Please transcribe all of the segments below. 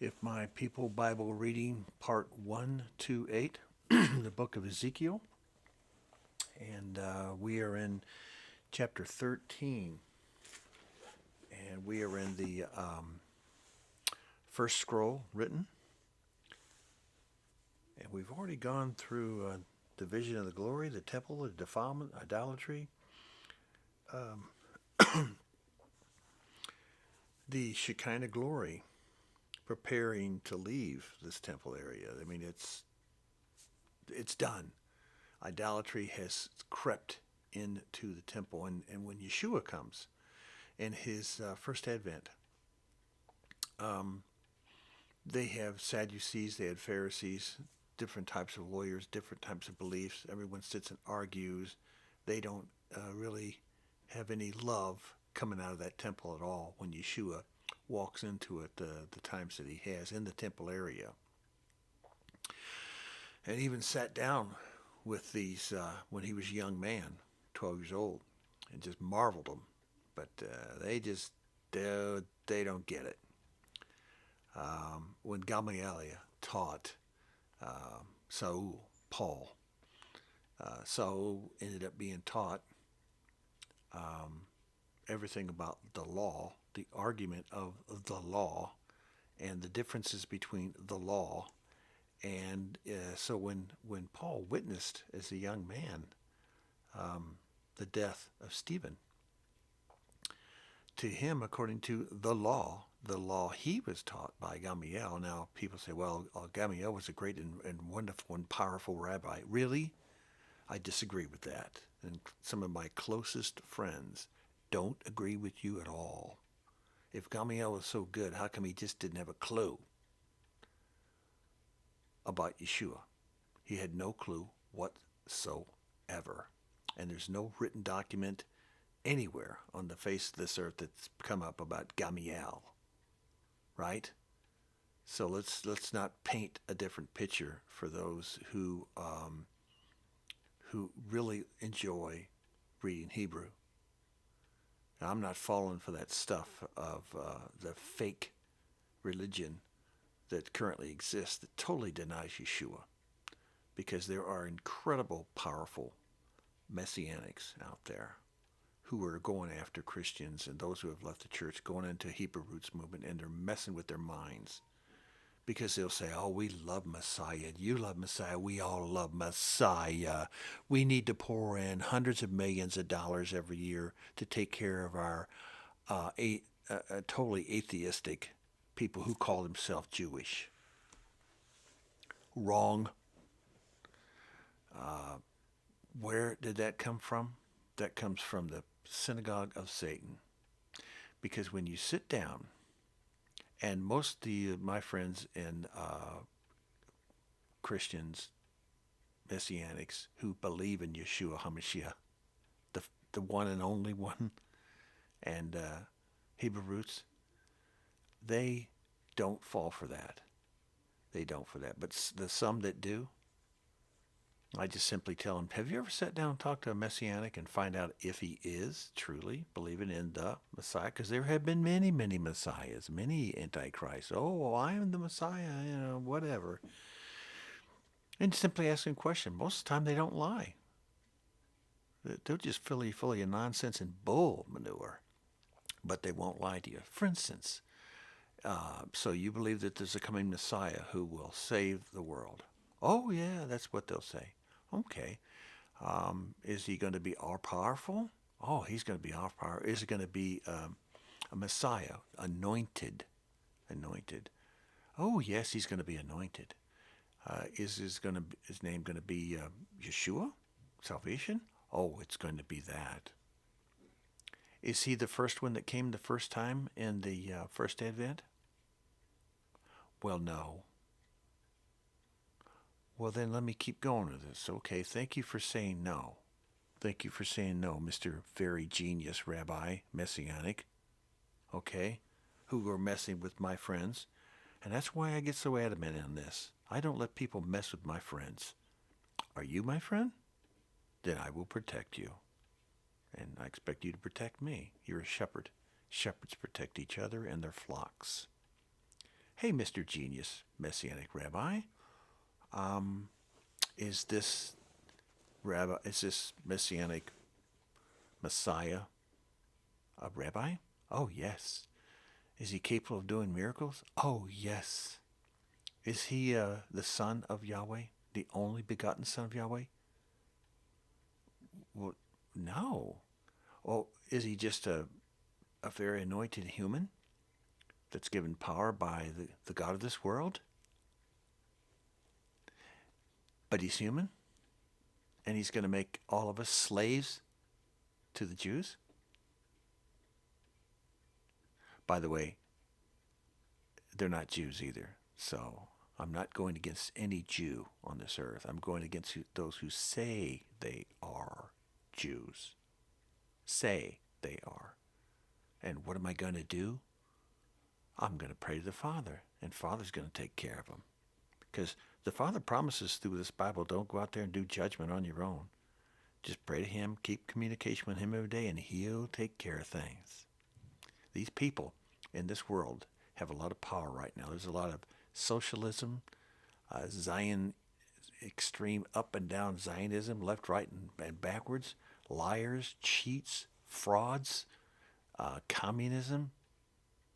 If my people Bible reading, part 128, the book of Ezekiel, and we are in chapter 13, and we are in the first scroll written, and we've already gone through the vision of the glory, the temple, the defilement, idolatry, the Shekinah glory, preparing to leave this temple area. I mean, it's done. Idolatry has crept into the temple, and when Yeshua comes in his first advent, they have Sadducees, they had Pharisees, different types of lawyers, different types of beliefs. Everyone sits and argues. They don't really have any love coming out of that temple at all when Yeshua walks into it the times that he has in the temple area. And even sat down with these when he was a young man, 12 years old, and just marveled them. But they don't get it. When Gamaliel taught Paul, Saul ended up being taught everything about the law, the argument of the law, and the differences between the law. And so when Paul witnessed as a young man the death of Stephen, to him, according to the law he was taught by Gamaliel. Now, people say, well, Gamaliel was a great and wonderful and powerful rabbi. Really? I disagree with that. And some of my closest friends don't agree with you at all. If Gamaliel was so good, how come he just didn't have a clue about Yeshua? He had no clue whatsoever. And there's no written document anywhere on the face of this earth that's come up about Gamaliel, right? So let's not paint a different picture for those who really enjoy reading Hebrew. Now, I'm not falling for that stuff of the fake religion that currently exists that totally denies Yeshua, because there are incredible, powerful messianics out there who are going after Christians and those who have left the church, going into Hebrew roots movement, and they're messing with their minds, because they'll say, oh, we love Messiah. You love Messiah. We all love Messiah. We need to pour in hundreds of millions of dollars every year to take care of our totally atheistic people who call themselves Jewish. Wrong. Where did that come from? That comes from the synagogue of Satan. Because when you sit down, and most of my friends and Christians, Messianics, who believe in Yeshua HaMashiach, the one and only one, and Hebrew roots, they don't fall for that. They don't for that. But the some that do, I just simply tell them, have you ever sat down and talked to a Messianic and find out if he is truly believing in the Messiah? Because there have been many, many Messiahs, many Antichrists. Oh, well, I am the Messiah, whatever. And simply asking a question. Most of the time they don't lie. They'll just fill you full of nonsense and bull manure. But they won't lie to you. For instance, so you believe that there's a coming Messiah who will save the world. Oh, yeah, that's what they'll say. Okay. Is he going to be all-powerful? Oh, he's going to be all-powerful. Is it going to be a Messiah, anointed? Oh, yes, he's going to be anointed. Is his name going to be Yeshua, salvation? Oh, it's going to be that. Is he the first one that came the first time in the first advent? Well, no. Well, then let me keep going with this. Okay, thank you for saying no. Thank you for saying no, Mr. Very Genius Rabbi Messianic. Okay, who are messing with my friends. And that's why I get so adamant on this. I don't let people mess with my friends. Are you my friend? Then I will protect you. And I expect you to protect me. You're a shepherd. Shepherds protect each other and their flocks. Hey, Mr. Genius, Messianic Rabbi, is this Messianic Messiah a rabbi? Oh, yes. Is he capable of doing miracles? Oh, yes. Is he the son of Yahweh, the only begotten son of Yahweh? Well, no. Oh, is he just a very anointed human that's given power by the God of this world? But he's human, and he's going to make all of us slaves to the Jews? By the way, they're not Jews either. So I'm not going against any Jew on this earth. I'm going against those who say they are Jews. Say they are. And what am I going to do? I'm going to pray to the Father, and Father's going to take care of them. Because the Father promises through this Bible, don't go out there and do judgment on your own. Just pray to Him, keep communication with Him every day, and He'll take care of things. These people in this world have a lot of power right now. There's a lot of socialism, Zion, extreme up and down Zionism, left, right, and backwards, liars, cheats, frauds, communism,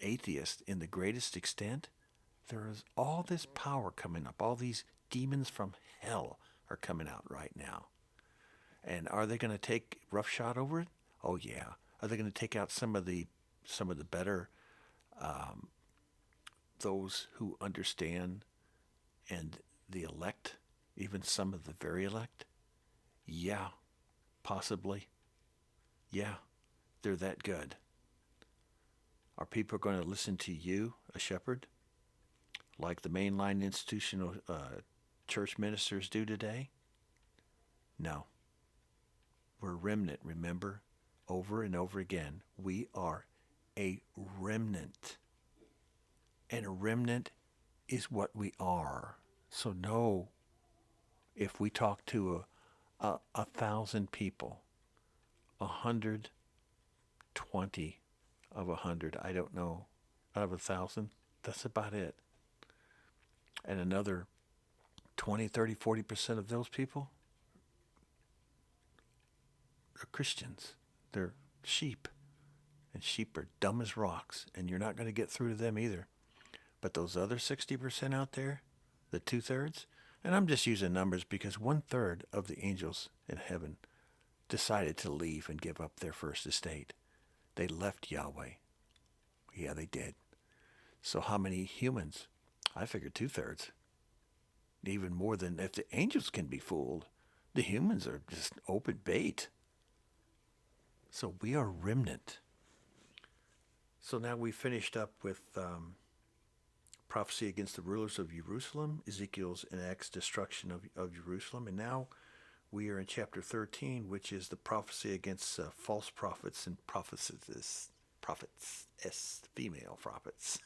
atheists in the greatest extent. There is all this power coming up. All these demons from hell are coming out right now. And are they going to take roughshod over it? Oh yeah. Are they going to take out some of the better, those who understand, and the elect, even some of the very elect? Yeah, possibly. Yeah, they're that good. Are people going to listen to you, a shepherd, like the mainline institutional church ministers do today? No. We're a remnant, remember? Over and over again. We are a remnant. And a remnant is what we are. So know, if we talk to 1,000 people, 120 of 100, I don't know, out of 1,000, that's about it. And another 20, 30, 40% of those people are Christians. They're sheep. And sheep are dumb as rocks, and you're not going to get through to them either. But those other 60% out there, the 2/3, and I'm just using numbers because 1/3 of the angels in heaven decided to leave and give up their first estate. They left Yahweh. Yeah, they did. So how many humans? I figured 2/3. Even more than, if the angels can be fooled, the humans are just open bait. So we are remnant. So now we finished up with prophecy against the rulers of Jerusalem, Ezekiel's and Acts destruction of Jerusalem, and now we are in chapter 13, which is the prophecy against false prophets and prophetesses, female prophets.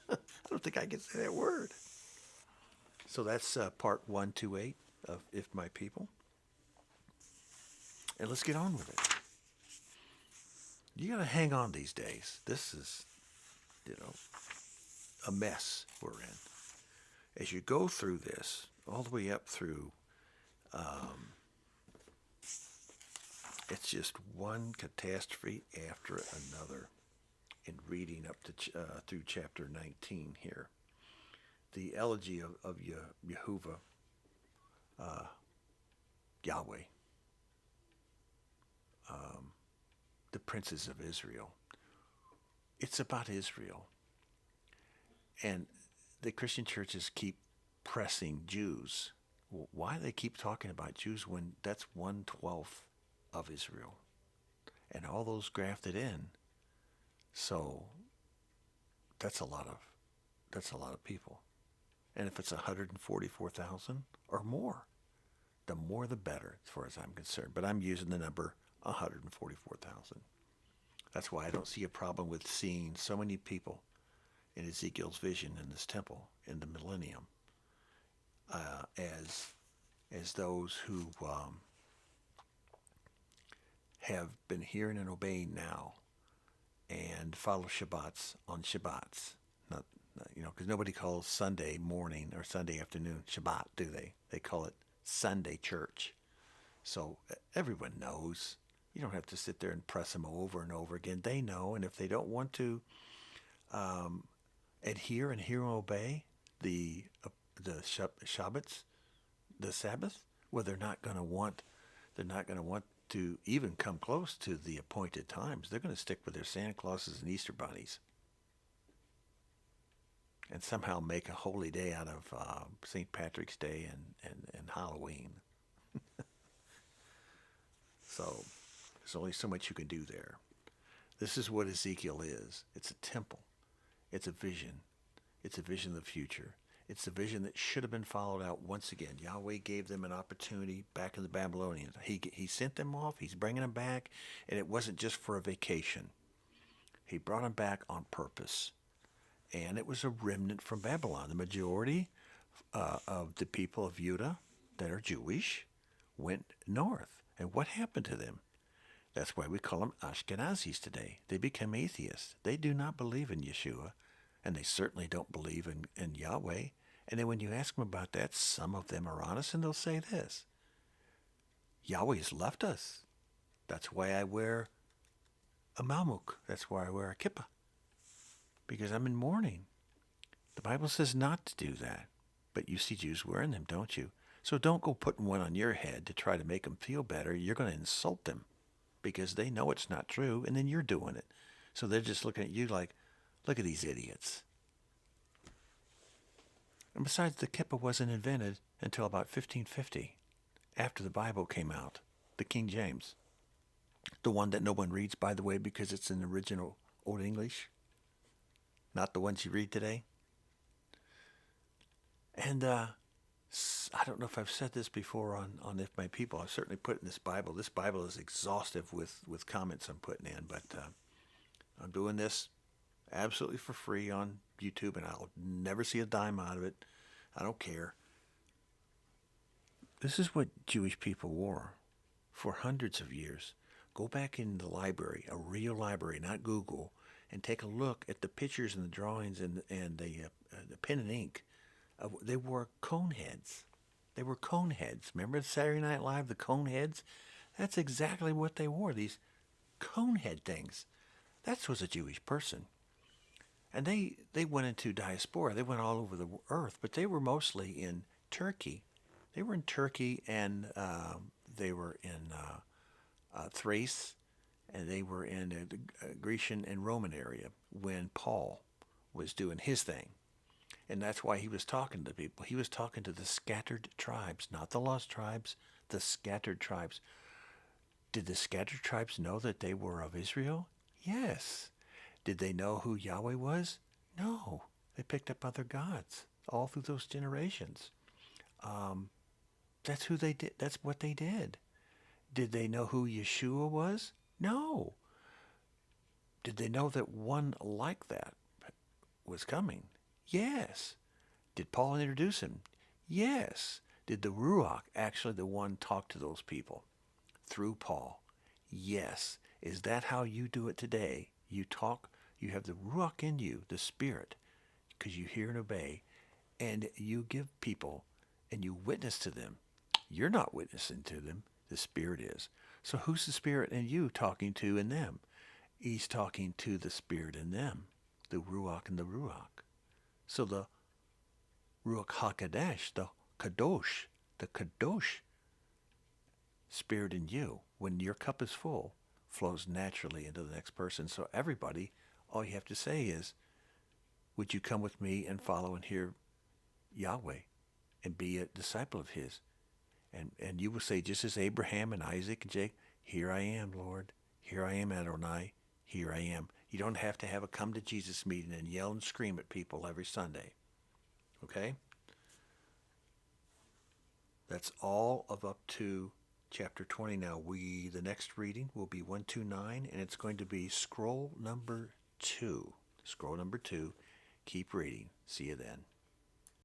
I don't think I can say that word. So that's part 128 of If My People. And let's get on with it. You got to hang on these days. This is, a mess we're in. As you go through this, all the way up through, it's just one catastrophe after another in reading up to through chapter 19 here. The elegy of Yehovah, Yahweh, the princes of Israel. It's about Israel. And the Christian churches keep pressing Jews. Well, why do they keep talking about Jews when that's 1/12 of Israel? And all those grafted in. So that's a lot of people. And if it's 144,000 or more, the more the better as far as I'm concerned. But I'm using the number 144,000. That's why I don't see a problem with seeing so many people in Ezekiel's vision in this temple in the millennium as those who have been hearing and obeying now and follow Shabbats on Shabbats. Because nobody calls Sunday morning or Sunday afternoon Shabbat, do they? They call it Sunday church. So everyone knows. You don't have to sit there and press them over and over again. They know, and if they don't want to um, adhere and hear and obey the Shabbats, the Sabbath, well, they're not going to want to even come close to the appointed times. They're going to stick with their Santa Clauses and Easter bunnies, and somehow make a holy day out of St. Patrick's Day and Halloween. So there's only so much you can do there. This is what Ezekiel is. It's a temple. It's a vision. It's a vision of the future. It's a vision that should have been followed out once again. Yahweh gave them an opportunity back in the Babylonians. He sent them off. He's bringing them back. And it wasn't just for a vacation. He brought them back on purpose. And it was a remnant from Babylon. The majority of the people of Judah that are Jewish went north. And what happened to them? That's why we call them Ashkenazis today. They become atheists. They do not believe in Yeshua, and they certainly don't believe in Yahweh. And then when you ask them about that, some of them are honest, and they'll say this: Yahweh's left us. That's why I wear a malmuk. That's why I wear a kippah, because I'm in mourning. The Bible says not to do that, but you see Jews wearing them, don't you? So don't go putting one on your head to try to make them feel better. You're going to insult them because they know it's not true, and then you're doing it. So they're just looking at you like, look at these idiots. And besides, the kippah wasn't invented until about 1550, after the Bible came out, the King James. The one that no one reads, by the way, because it's in original Old English, not the ones you read today. And I don't know if I've said this before on If My People. I've certainly put it in this Bible. This Bible is exhaustive with comments I'm putting in, but I'm doing this absolutely for free on YouTube, and I'll never see a dime out of it. I don't care. This is what Jewish people wore for hundreds of years. Go back in the library, a real library, not Google, and take a look at the pictures and the drawings and the pen and ink. They wore cone heads. They were cone heads. Remember Saturday Night Live, the cone heads? That's exactly what they wore, these cone head things. That was a Jewish person. And they went into diaspora. They went all over the earth, but they were mostly in Turkey. They were in Turkey, and they were in Thrace, and they were in the Grecian and Roman area when Paul was doing his thing. And that's why he was talking to people. He was talking to the scattered tribes, not the lost tribes, the scattered tribes. Did the scattered tribes know that they were of Israel? Yes. Did they know who Yahweh was? No. They picked up other gods all through those generations. That's who they did. That's what they did. Did they know who Yeshua was? No. Did they know that one like that was coming? Yes. Did Paul introduce him? Yes. Did the Ruach, actually the one, talk to those people through Paul? Yes. Is that how you do it today? You talk, you have the Ruach in you, the Spirit, because you hear and obey, and you give people, and you witness to them. You're not witnessing to them. The Spirit is. So who's the Spirit in you talking to in them? He's talking to the Spirit in them, the Ruach and the Ruach. So the Ruach HaKodesh, the Kadosh Spirit in you, when your cup is full, flows naturally into the next person. So everybody, all you have to say is, would you come with me and follow and hear Yahweh and be a disciple of his? And you will say, just as Abraham and Isaac and Jacob, here I am, Lord. Here I am, Adonai. Here I am. You don't have to have a come to Jesus meeting and yell and scream at people every Sunday. Okay? That's all of up to chapter 20 now. The next reading will be 129, and it's going to be scroll number 2. Scroll number 2. Keep reading. See you then.